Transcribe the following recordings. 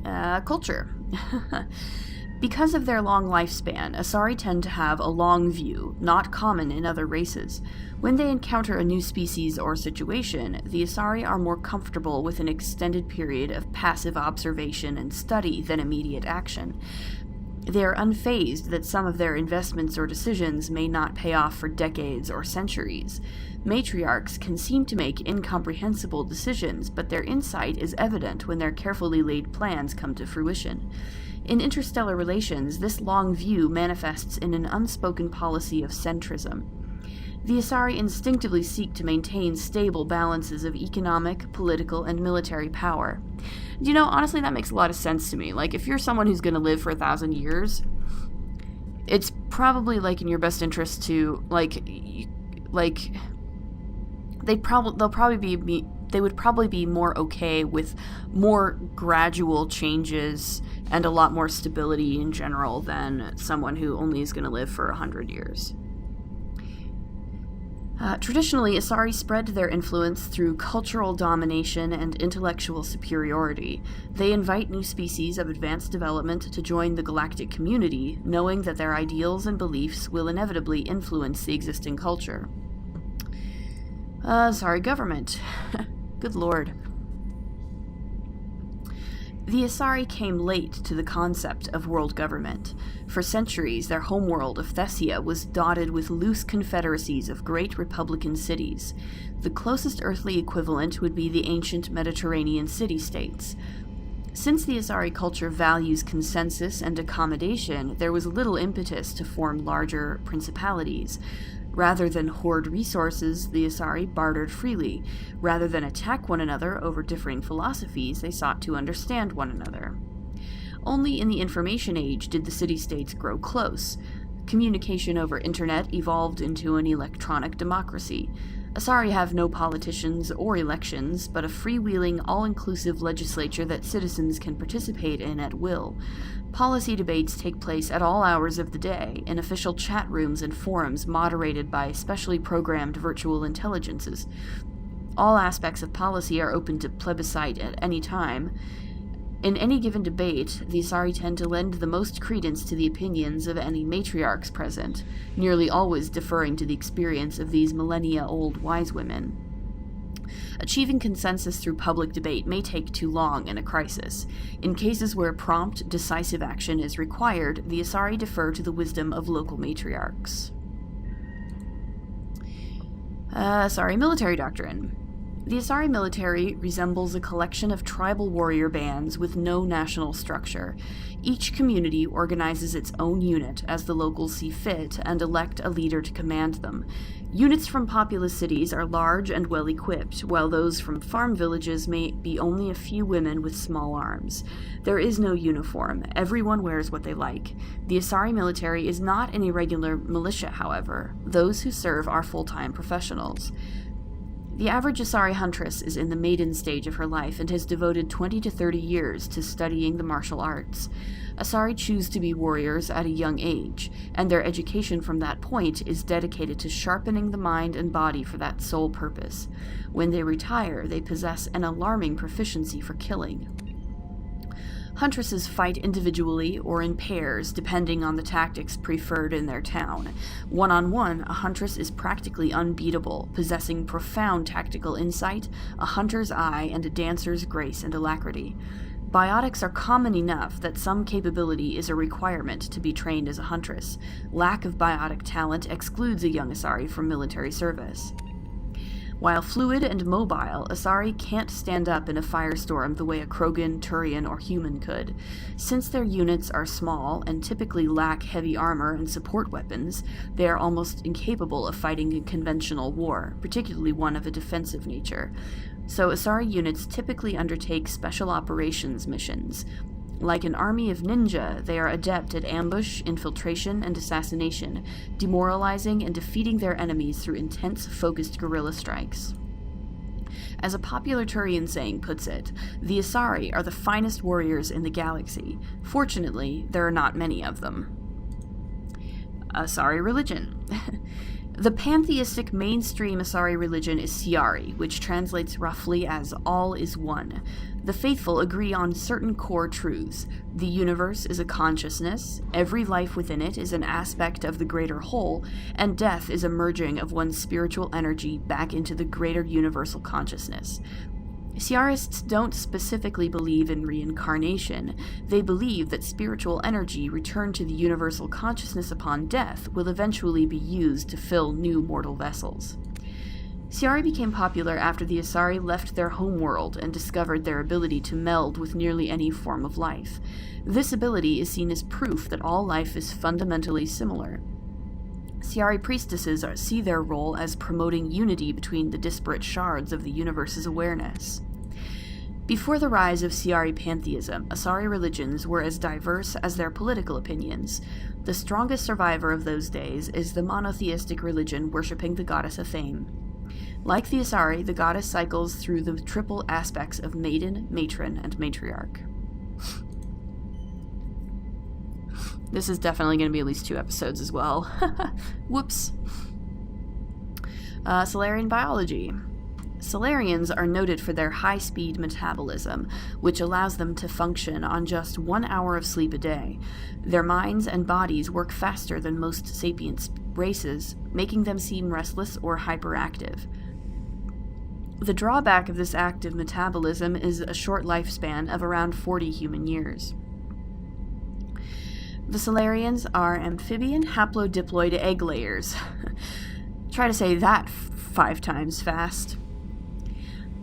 Culture. Because of their long lifespan, Asari tend to have a long view, not common in other races. When they encounter a new species or situation, the Asari are more comfortable with an extended period of passive observation and study than immediate action. They are unfazed that some of their investments or decisions may not pay off for decades or centuries. Matriarchs can seem to make incomprehensible decisions, but their insight is evident when their carefully laid plans come to fruition. In interstellar relations, this long view manifests in an unspoken policy of centrism. The Asari instinctively seek to maintain stable balances of economic, political, and military power. You know, honestly, that makes a lot of sense to me. Like, if you're someone who's going to live for 1,000 years, it's probably, like, in your best interest to, they would probably be more okay with more gradual changes and a lot more stability in general than someone who only is going to live for 100 years. Traditionally, Asari spread their influence through cultural domination and intellectual superiority. They invite new species of advanced development to join the galactic community, knowing that their ideals and beliefs will inevitably influence the existing culture. Asari Government. Good lord. The Asari came late to the concept of world government. For centuries, their homeworld of Thessia was dotted with loose confederacies of great republican cities. The closest earthly equivalent would be the ancient Mediterranean city-states. Since the Asari culture values consensus and accommodation, there was little impetus to form larger principalities. Rather than hoard resources, the Asari bartered freely. Rather than attack one another over differing philosophies, they sought to understand one another. Only in the information age did the city-states grow close. Communication over internet evolved into an electronic democracy. Asari have no politicians or elections, but a freewheeling, all-inclusive legislature that citizens can participate in at will. Policy debates take place at all hours of the day, in official chat rooms and forums moderated by specially programmed virtual intelligences. All aspects of policy are open to plebiscite at any time. In any given debate, the Asari tend to lend the most credence to the opinions of any matriarchs present, nearly always deferring to the experience of these millennia-old wise women. Achieving consensus through public debate may take too long in a crisis. In cases where prompt, decisive action is required, the Asari defer to the wisdom of local matriarchs. Asari Military Doctrine. The Asari Military resembles a collection of tribal warrior bands with no national structure. Each community organizes its own unit as the locals see fit and elect a leader to command them. Units from populous cities are large and well-equipped, while those from farm villages may be only a few women with small arms. There is no uniform. Everyone wears what they like. The Asari Military is not an irregular militia, however. Those who serve are full-time professionals. The average Asari huntress is in the maiden stage of her life and has devoted 20 to 30 years to studying the martial arts. Asari choose to be warriors at a young age, and their education from that point is dedicated to sharpening the mind and body for that sole purpose. When they retire, they possess an alarming proficiency for killing. Huntresses fight individually or in pairs, depending on the tactics preferred in their town. One-on-one, a huntress is practically unbeatable, possessing profound tactical insight, a hunter's eye, and a dancer's grace and alacrity. Biotics are common enough that some capability is a requirement to be trained as a huntress. Lack of biotic talent excludes a young Asari from military service. While fluid and mobile, Asari can't stand up in a firestorm the way a Krogan, Turian, or human could. Since their units are small and typically lack heavy armor and support weapons, they are almost incapable of fighting a conventional war, particularly one of a defensive nature. So Asari units typically undertake special operations missions. Like an army of ninja, they are adept at ambush, infiltration, and assassination, demoralizing and defeating their enemies through intense, focused guerrilla strikes. As a popular Turian saying puts it, the Asari are the finest warriors in the galaxy. Fortunately, there are not many of them. Asari religion. The pantheistic mainstream Asari religion is Siari, which translates roughly as all is one. The faithful agree on certain core truths. The universe is a consciousness, every life within it is an aspect of the greater whole, and death is a merging of one's spiritual energy back into the greater universal consciousness. Siarists don't specifically believe in reincarnation. They believe that spiritual energy returned to the universal consciousness upon death will eventually be used to fill new mortal vessels. Siari became popular after the Asari left their homeworld and discovered their ability to meld with nearly any form of life. This ability is seen as proof that all life is fundamentally similar. Siari priestesses see their role as promoting unity between the disparate shards of the universe's awareness. Before the rise of Siari pantheism, Asari religions were as diverse as their political opinions. The strongest survivor of those days is the monotheistic religion worshipping the goddess Athame. Like the Asari, the goddess cycles through the triple aspects of maiden, matron, and matriarch. This is definitely going to be at least 2 episodes as well. Whoops. Silurian Biology. Silurians are noted for their high-speed metabolism, which allows them to function on just 1 hour of sleep a day. Their minds and bodies work faster than most sapient races, making them seem restless or hyperactive. The drawback of this active metabolism is a short lifespan of around 40 human years. The Silurians are amphibian haplodiploid egg layers. Try to say that 5 times fast.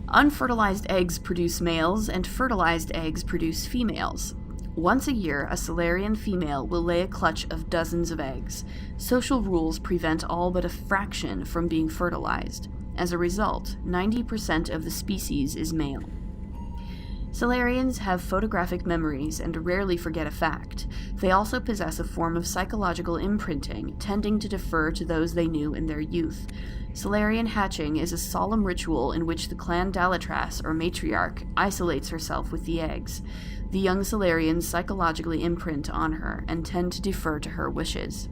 Unfertilized eggs produce males, and fertilized eggs produce females. Once a year, a Silurian female will lay a clutch of dozens of eggs. Social rules prevent all but a fraction from being fertilized. As a result, 90% of the species is male. Silurians have photographic memories and rarely forget a fact. They also possess a form of psychological imprinting, tending to defer to those they knew in their youth. Silurian hatching is a solemn ritual in which the clan Dalatras, or matriarch, isolates herself with the eggs. The young Silurians psychologically imprint on her and tend to defer to her wishes.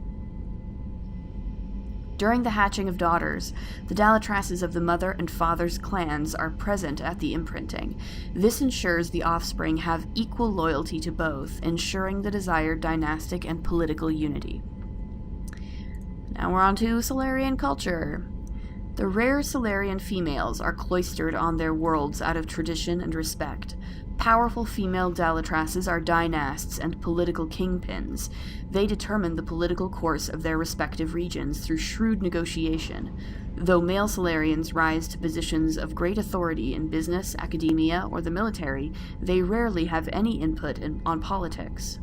During the hatching of daughters, the Dalatrases of the mother and father's clans are present at the imprinting. This ensures the offspring have equal loyalty to both, ensuring the desired dynastic and political unity. Now we're on to Silurian Culture. The rare Silurian females are cloistered on their worlds out of tradition and respect. Powerful female Dalatrases are dynasts and political kingpins. They determine the political course of their respective regions through shrewd negotiation. Though male Silurians rise to positions of great authority in business, academia, or the military, they rarely have any input on politics.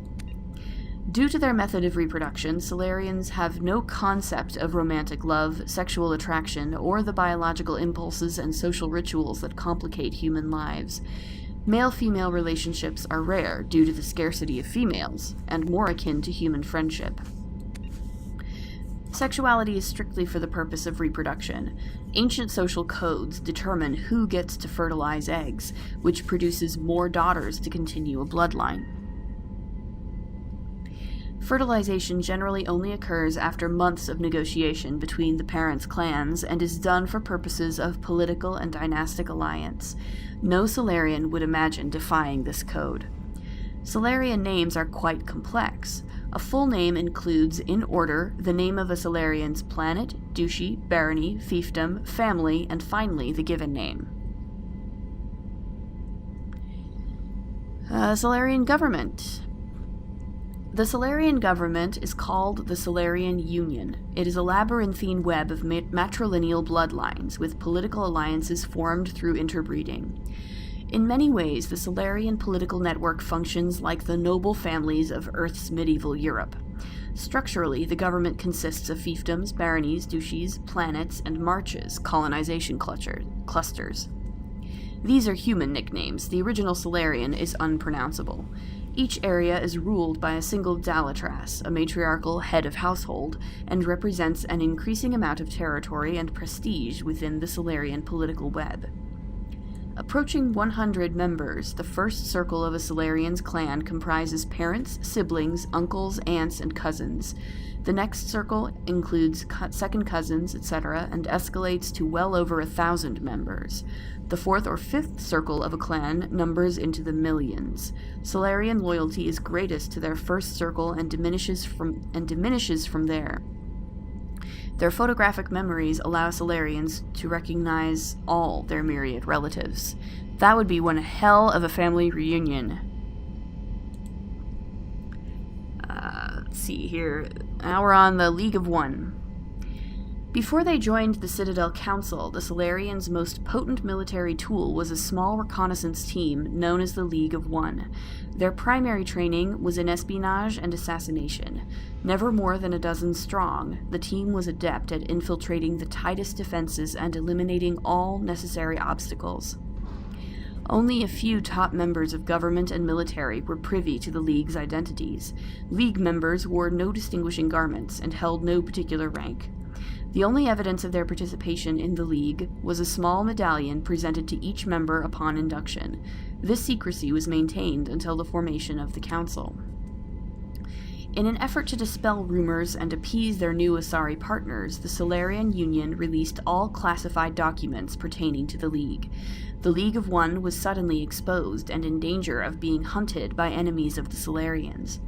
Due to their method of reproduction, Silurians have no concept of romantic love, sexual attraction, or the biological impulses and social rituals that complicate human lives. Male-female relationships are rare due to the scarcity of females, and more akin to human friendship. Sexuality is strictly for the purpose of reproduction. Ancient social codes determine who gets to fertilize eggs, which produces more daughters to continue a bloodline. Fertilization generally only occurs after months of negotiation between the parents' clans and is done for purposes of political and dynastic alliance. No Silurian would imagine defying this code. Silurian names are quite complex. A full name includes, in order, the name of a Silurian's planet, duchy, barony, fiefdom, family, and finally the given name. Silurian Government. The Silurian Government is called the Silurian Union. It is a labyrinthine web of matrilineal bloodlines, with political alliances formed through interbreeding. In many ways, the Silurian political network functions like the noble families of Earth's medieval Europe. Structurally, the government consists of fiefdoms, baronies, duchies, planets, and marches, colonization clusters. These are human nicknames. The original Silurian is unpronounceable. Each area is ruled by a single Dalatras, a matriarchal head of household, and represents an increasing amount of territory and prestige within the Silurian political web. Approaching 100 members, the first circle of a Silurian's clan comprises parents, siblings, uncles, aunts, and cousins. The next circle includes second cousins, etc., and escalates to well over 1,000 members. The fourth or fifth circle of a clan numbers into the millions. Silurian loyalty is greatest to their first circle and diminishes from there. Their photographic memories allow Silurians to recognize all their myriad relatives. That would be one hell of a family reunion. Let's see here. Now we're on the League of One. Before they joined the Citadel Council, the Silurians' most potent military tool was a small reconnaissance team known as the League of One. Their primary training was in espionage and assassination. Never more than a dozen strong, the team was adept at infiltrating the tightest defenses and eliminating all necessary obstacles. Only a few top members of government and military were privy to the League's identities. League members wore no distinguishing garments and held no particular rank. The only evidence of their participation in the League was a small medallion presented to each member upon induction. This secrecy was maintained until the formation of the Council. In an effort to dispel rumors and appease their new Asari partners, the Silurian Union released all classified documents pertaining to the League. The League of One was suddenly exposed and in danger of being hunted by enemies of the Silurians.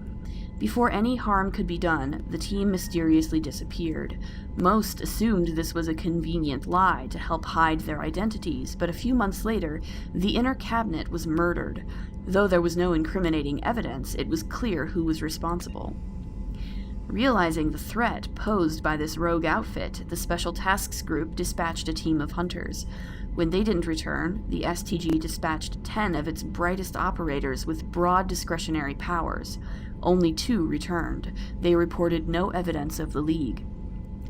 Before any harm could be done, the team mysteriously disappeared. Most assumed this was a convenient lie to help hide their identities, but a few months later, the inner cabinet was murdered. Though there was no incriminating evidence, it was clear who was responsible. Realizing the threat posed by this rogue outfit, the Special Tasks Group dispatched a team of hunters. When they didn't return, the STG dispatched 10 of its brightest operators with broad discretionary powers. Only 2 returned. They reported no evidence of the League.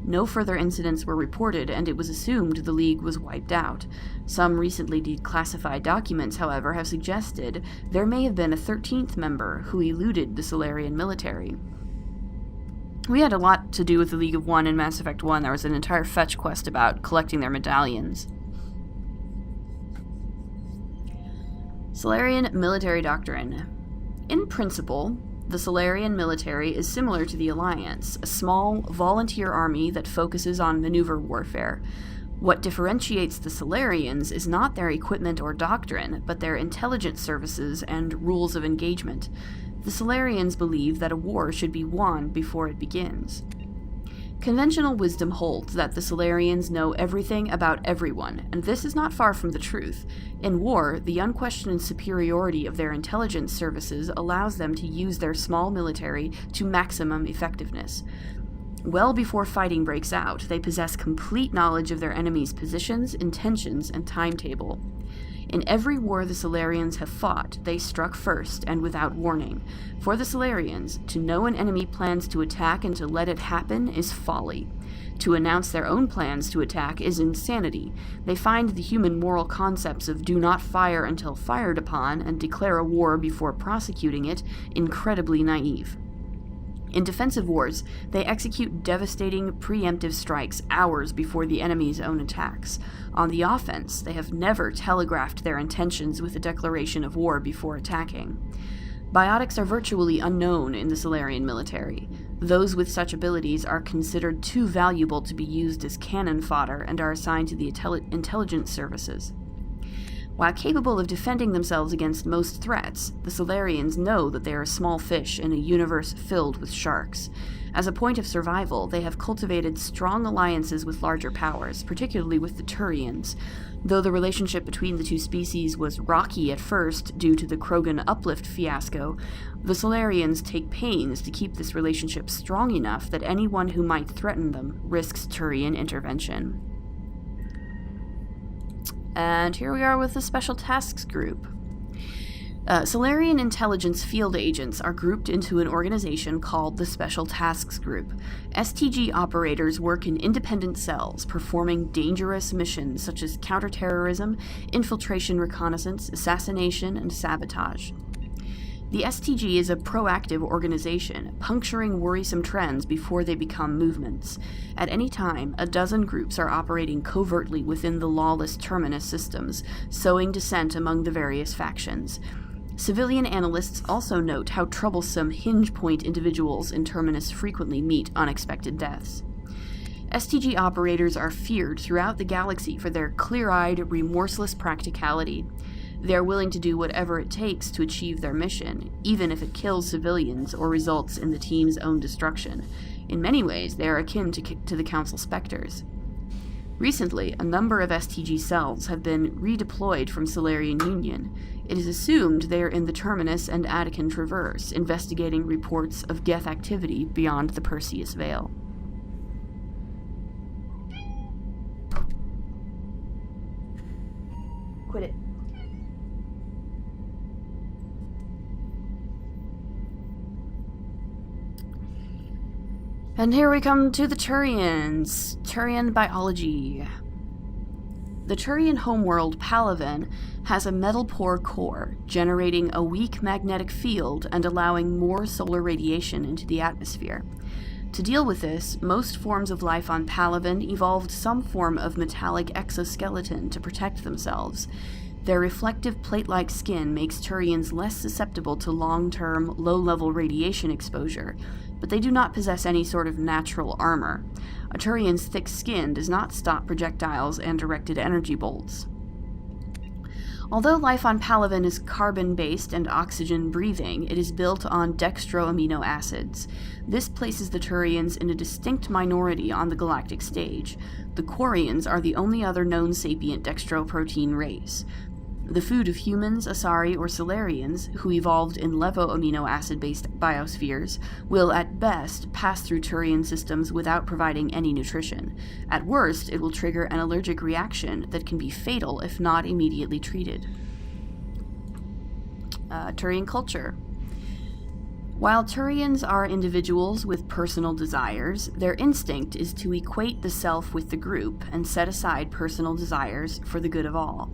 No further incidents were reported, and it was assumed the League was wiped out. Some recently declassified documents, however, have suggested there may have been a 13th member who eluded the Silurian Military. We had a lot to do with the League of One in Mass Effect 1. There was an entire fetch quest about collecting their medallions. Silurian Military Doctrine. In principle, the Silurian Military is similar to the Alliance, a small, volunteer army that focuses on maneuver warfare. What differentiates the Silurians is not their equipment or doctrine, but their intelligence services and rules of engagement. The Silurians believe that a war should be won before it begins. Conventional wisdom holds that the Silurians know everything about everyone, and this is not far from the truth. In war, the unquestioned superiority of their intelligence services allows them to use their small military to maximum effectiveness. Well before fighting breaks out, they possess complete knowledge of their enemy's positions, intentions, and timetable. In every war the Silurians have fought, they struck first and without warning. For the Silurians, to know an enemy plans to attack and to let it happen is folly. To announce their own plans to attack is insanity. They find the human moral concepts of do not fire until fired upon and declare a war before prosecuting it incredibly naive. In defensive wars, they execute devastating preemptive strikes hours before the enemy's own attacks. On the offense, they have never telegraphed their intentions with a declaration of war before attacking. Biotics are virtually unknown in the Silurian military. Those with such abilities are considered too valuable to be used as cannon fodder and are assigned to the intelligence services. While capable of defending themselves against most threats, the Silurians know that they are small fish in a universe filled with sharks. As a point of survival, they have cultivated strong alliances with larger powers, particularly with the Turians. Though the relationship between the two species was rocky at first due to the Krogan uplift fiasco, the Silurians take pains to keep this relationship strong enough that anyone who might threaten them risks Turian intervention. And here we are with the Special Tasks Group. Silurian intelligence field agents are grouped into an organization called the Special Tasks Group. STG operators work in independent cells, performing dangerous missions such as counterterrorism, infiltration reconnaissance, assassination, and sabotage. The STG is a proactive organization, puncturing worrisome trends before they become movements. At any time, a dozen groups are operating covertly within the lawless Terminus systems, sowing dissent among the various factions. Civilian analysts also note how troublesome hinge point individuals in Terminus frequently meet unexpected deaths. STG operators are feared throughout the galaxy for their clear-eyed, remorseless practicality. They are willing to do whatever it takes to achieve their mission, even if it kills civilians or results in the team's own destruction. In many ways, they are akin to the Council Spectres. Recently, a number of STG cells have been redeployed from Silurian Union. It is assumed they are in the Terminus and Attican Traverse, investigating reports of Geth activity beyond the Perseus Veil. Quit it. And here we come to the Turians. Turian Biology. The Turian homeworld Palaven has a metal-poor core, generating a weak magnetic field and allowing more solar radiation into the atmosphere. To deal with this, most forms of life on Palaven evolved some form of metallic exoskeleton to protect themselves. Their reflective plate-like skin makes Turians less susceptible to long-term, low-level radiation exposure, but they do not possess any sort of natural armor. A Turian's thick skin does not stop projectiles and directed energy bolts. Although life on Palaven is carbon-based and oxygen-breathing, it is built on dextroamino acids. This places the Turians in a distinct minority on the galactic stage. The Quarians are the only other known sapient dextroprotein race. The food of humans, Asari, or Silurians, who evolved in levo-amino acid-based biospheres, will at best pass through Turian systems without providing any nutrition. At worst, it will trigger an allergic reaction that can be fatal if not immediately treated. Turian Culture. While Turians are individuals with personal desires, their instinct is to equate the self with the group and set aside personal desires for the good of all.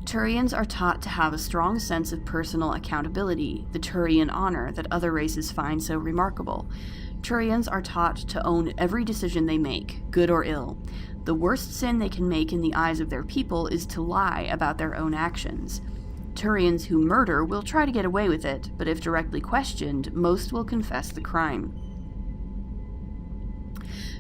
Turians are taught to have a strong sense of personal accountability, the Turian honor that other races find so remarkable. Turians are taught to own every decision they make, good or ill. The worst sin they can make in the eyes of their people is to lie about their own actions. Turians who murder will try to get away with it, but if directly questioned, most will confess the crime.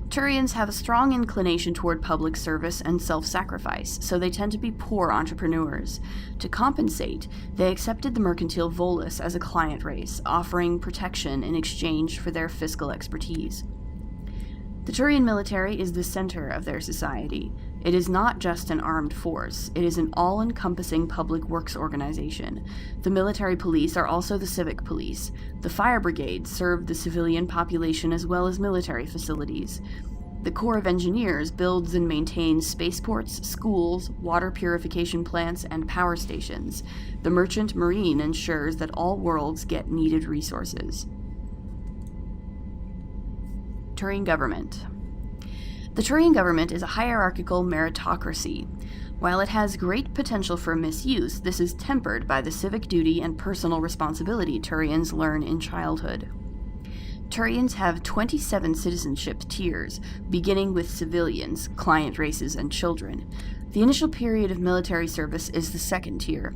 Turians have a strong inclination toward public service and self-sacrifice, so they tend to be poor entrepreneurs. To compensate, they accepted the mercantile Volus as a client race, offering protection in exchange for their fiscal expertise. The Turian military is the center of their society. It is not just an armed force, it is an all-encompassing public works organization. The military police are also the civic police. The fire brigades serve the civilian population as well as military facilities. The Corps of Engineers builds and maintains spaceports, schools, water purification plants, and power stations. The Merchant Marine ensures that all worlds get needed resources. Turian Government. The Turian Government is a hierarchical meritocracy. While it has great potential for misuse, this is tempered by the civic duty and personal responsibility Turians learn in childhood. Turians have 27 citizenship tiers, beginning with civilians, client races, and children. The initial period of military service is the second tier.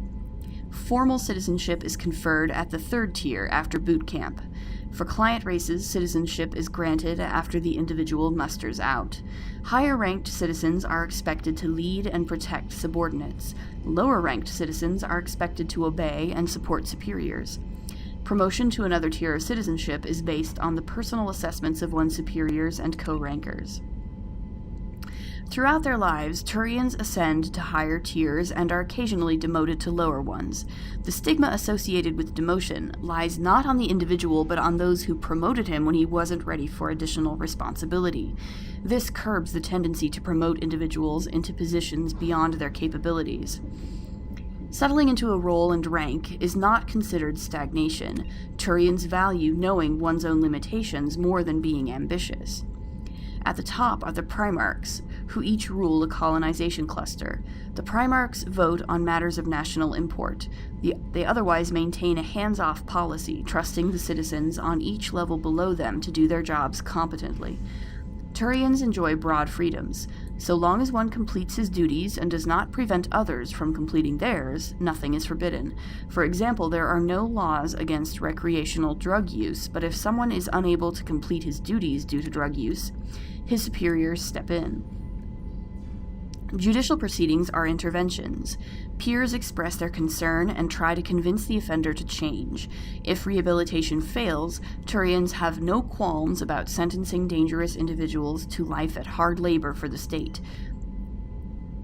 Formal citizenship is conferred at the third tier after boot camp. For client races, citizenship is granted after the individual musters out. Higher-ranked citizens are expected to lead and protect subordinates. Lower-ranked citizens are expected to obey and support superiors. Promotion to another tier of citizenship is based on the personal assessments of one's superiors and co-rankers. Throughout their lives, Turians ascend to higher tiers and are occasionally demoted to lower ones. The stigma associated with demotion lies not on the individual but on those who promoted him when he wasn't ready for additional responsibility. This curbs the tendency to promote individuals into positions beyond their capabilities. Settling into a role and rank is not considered stagnation. Turians value knowing one's own limitations more than being ambitious. At the top are the Primarchs, who each rule a colonization cluster. The Primarchs vote on matters of national import. They otherwise maintain a hands-off policy, trusting the citizens on each level below them to do their jobs competently. Turians enjoy broad freedoms. So long as one completes his duties and does not prevent others from completing theirs, nothing is forbidden. For example, there are no laws against recreational drug use, but if someone is unable to complete his duties due to drug use, his superiors step in. Judicial proceedings are interventions. Peers express their concern and try to convince the offender to change. If rehabilitation fails, Turians have no qualms about sentencing dangerous individuals to life at hard labor for the state.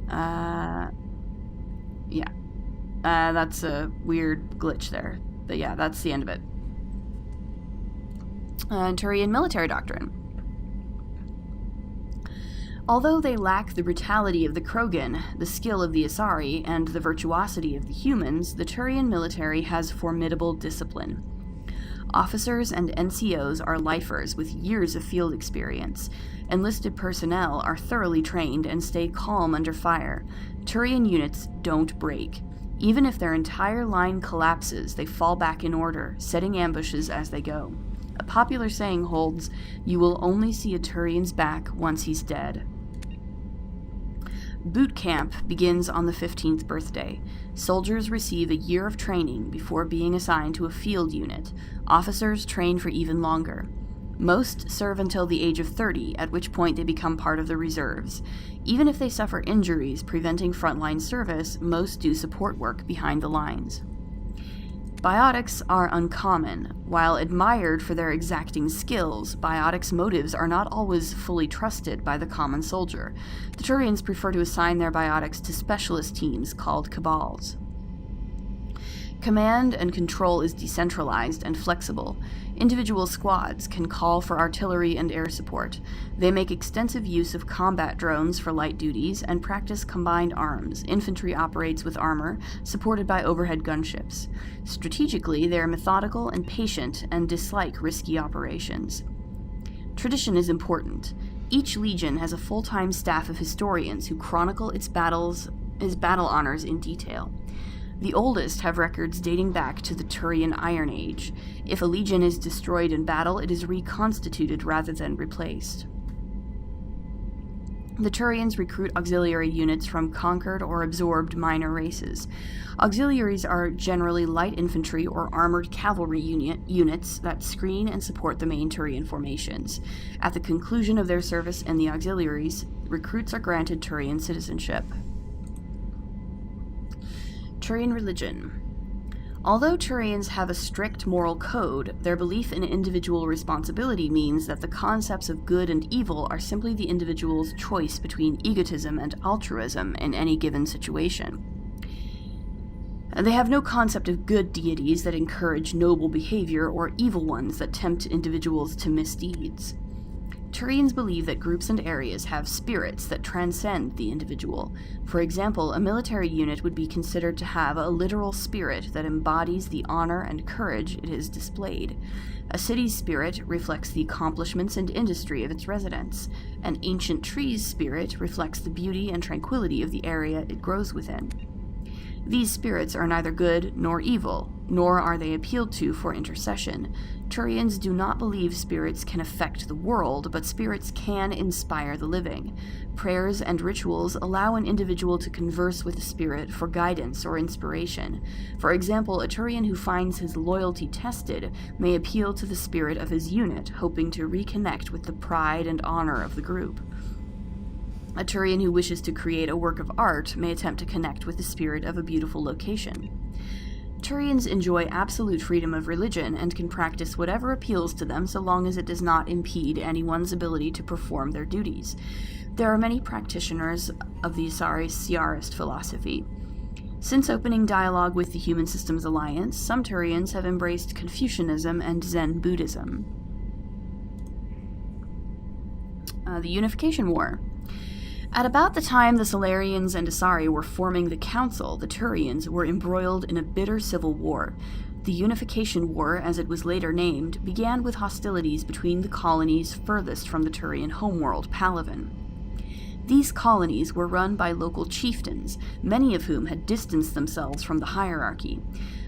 That's a weird glitch there. But yeah, that's the end of it. Turian Military Doctrine. Although they lack the brutality of the Krogan, the skill of the Asari, and the virtuosity of the humans, the Turian military has formidable discipline. Officers and NCOs are lifers with years of field experience. Enlisted personnel are thoroughly trained and stay calm under fire. Turian units don't break. Even if their entire line collapses, they fall back in order, setting ambushes as they go. A popular saying holds, "You will only see a Turian's back once he's dead." Boot camp begins on the 15th birthday. Soldiers receive a year of training before being assigned to a field unit. Officers train for even longer. Most serve until the age of 30, at which point they become part of the reserves. Even if they suffer injuries preventing frontline service, most do support work behind the lines. Biotics are uncommon. While admired for their exacting skills, biotics' motives are not always fully trusted by the common soldier. The Turians prefer to assign their biotics to specialist teams called cabals. Command and control is decentralized and flexible. Individual squads can call for artillery and air support. They make extensive use of combat drones for light duties and practice combined arms. Infantry operates with armor, supported by overhead gunships. Strategically, they are methodical and patient and dislike risky operations. Tradition is important. Each legion has a full-time staff of historians who chronicle its battle honors in detail. The oldest have records dating back to the Turian Iron Age. If a legion is destroyed in battle, it is reconstituted rather than replaced. The Turians recruit auxiliary units from conquered or absorbed minor races. Auxiliaries are generally light infantry or armored cavalry units that screen and support the main Turian formations. At the conclusion of their service in the auxiliaries, recruits are granted Turian citizenship. Turian religion. Although Turians have a strict moral code, their belief in individual responsibility means that the concepts of good and evil are simply the individual's choice between egotism and altruism in any given situation. They have no concept of good deities that encourage noble behavior or evil ones that tempt individuals to misdeeds. Turians believe that groups and areas have spirits that transcend the individual. For example, a military unit would be considered to have a literal spirit that embodies the honor and courage it has displayed. A city's spirit reflects the accomplishments and industry of its residents. An ancient tree's spirit reflects the beauty and tranquility of the area it grows within. These spirits are neither good nor evil, nor are they appealed to for intercession. Turians do not believe spirits can affect the world, but spirits can inspire the living. Prayers and rituals allow an individual to converse with a spirit for guidance or inspiration. For example, a Turian who finds his loyalty tested may appeal to the spirit of his unit, hoping to reconnect with the pride and honor of the group. A Turian who wishes to create a work of art may attempt to connect with the spirit of a beautiful location. Turians enjoy absolute freedom of religion and can practice whatever appeals to them so long as it does not impede anyone's ability to perform their duties. There are many practitioners of the Asari Siarist philosophy. Since opening dialogue with the Human Systems Alliance, some Turians have embraced Confucianism and Zen Buddhism. The Unification War. At about the time the Silurians and Asari were forming the Council, the Turians were embroiled in a bitter civil war. The Unification War, as it was later named, began with hostilities between the colonies furthest from the Turian homeworld, Palaven. These colonies were run by local chieftains, many of whom had distanced themselves from the hierarchy.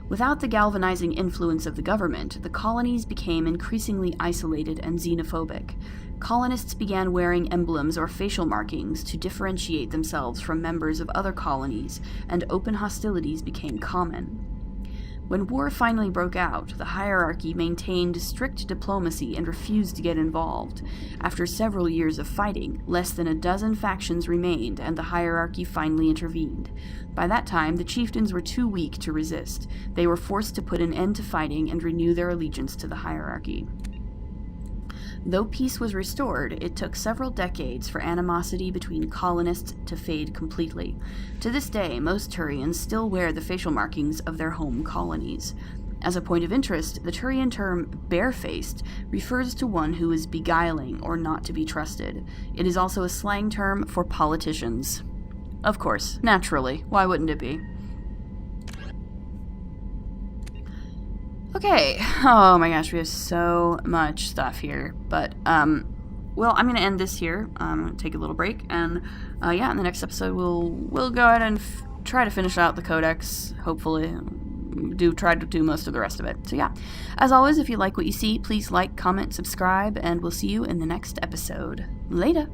Without the galvanizing influence of the government, the colonies became increasingly isolated and xenophobic. Colonists began wearing emblems or facial markings to differentiate themselves from members of other colonies, and open hostilities became common. When war finally broke out, the hierarchy maintained strict diplomacy and refused to get involved. After several years of fighting, less than a dozen factions remained, and the hierarchy finally intervened. By that time, the chieftains were too weak to resist. They were forced to put an end to fighting and renew their allegiance to the hierarchy. Though peace was restored, it took several decades for animosity between colonists to fade completely. To this day, most Turians still wear the facial markings of their home colonies. As a point of interest, the Turian term barefaced refers to one who is beguiling or not to be trusted. It is also a slang term for politicians. Of course, naturally, why wouldn't it be? Okay, oh my gosh, we have so much stuff here, but, well, I'm going to end this here. I'm going to take a little break, and, yeah, in the next episode, we'll go ahead and try to finish out the Codex, hopefully, try to do most of the rest of it. So, yeah, as always, if you like what you see, please like, comment, subscribe, and we'll see you in the next episode. Later!